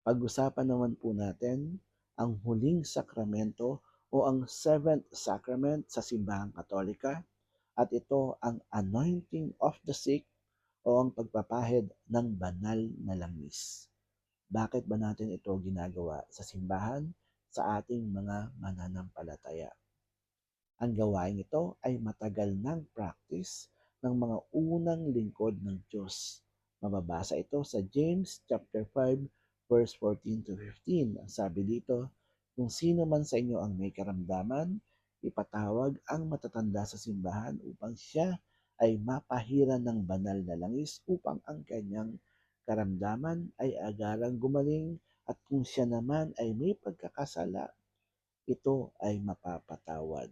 Pag-usapan naman po natin ang huling sakramento o ang seventh sacrament sa simbahang Katolika at ito ang anointing of the sick o ang pagpapahid ng banal na langis. Bakit ba natin ito ginagawa sa simbahan sa ating mga mananampalataya? Ang gawain ito ay matagal ng practice ng mga unang lingkod ng Diyos. Mababasa ito sa James chapter 5 verse 14 to 15. Ang sabi dito, kung sino man sa inyo ang may karamdaman, ipatawag ang matatanda sa simbahan upang siya ay mapahiran ng banal na langis upang ang kanyang karamdaman ay agarang gumaling at kung siya naman ay may pagkakasala, ito ay mapapatawad.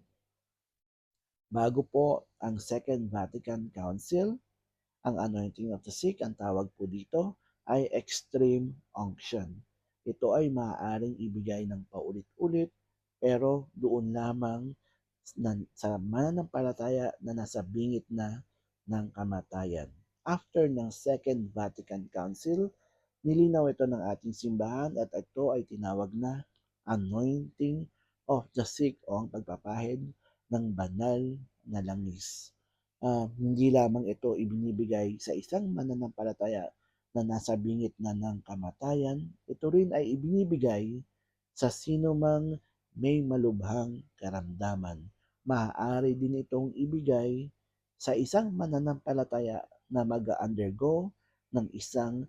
Bago po ang Second Vatican Council, ang anointing of the sick, ang tawag po dito ay extreme unction. Ito ay maaaring ibigay ng paulit-ulit pero doon lamang sa mananampalataya na nasa bingit na ng kamatayan. After ng Second Vatican Council, nilinaw ito ng ating simbahan at ito ay tinawag na anointing of the sick o ang pagpapahid ng banal na langis. Hindi lamang ito ibinibigay sa isang mananampalataya na nasa bingit na ng kamatayan, ito rin ay ibinibigay sa sino mang may malubhang karamdaman. Maaari din itong ibigay sa isang mananampalataya na mag-undergo ng isang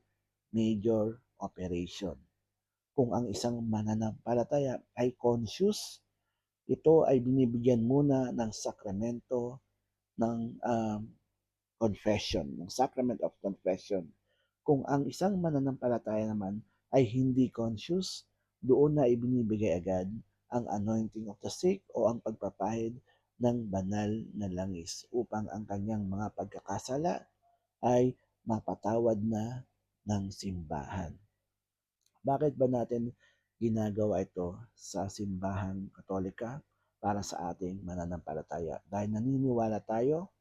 major operation. Kung ang isang mananampalataya ay conscious, ito ay binibigyan muna ng sakramento ng confession, ng sacrament of confession. Kung ang isang mananampalataya naman ay hindi conscious, doon na ibinibigay agad ang anointing of the sick o ang pagpapahid ng banal na langis upang ang kanyang mga pagkakasala ay mapatawad na ng simbahan. Bakit ba natin ginagawa ito sa simbahang Katolika para sa ating mananampalataya? Dahil naniniwala tayo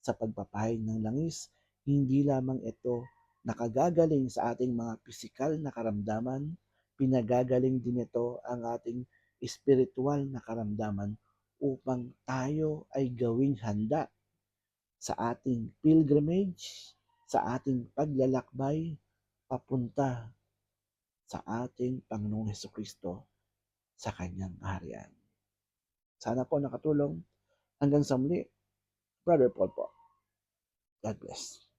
sa pagpapahid ng langis, hindi lamang ito nakagagaling sa ating mga pisikal na karamdaman, pinagagaling din ito ang ating espiritual na karamdaman upang tayo ay gawing handa sa ating pilgrimage, sa ating paglalakbay papunta sa ating Panginoong Hesukristo sa kanyang kaharian. Sana po nakatulong. Hanggang sa muli, Brother Paul po. God bless.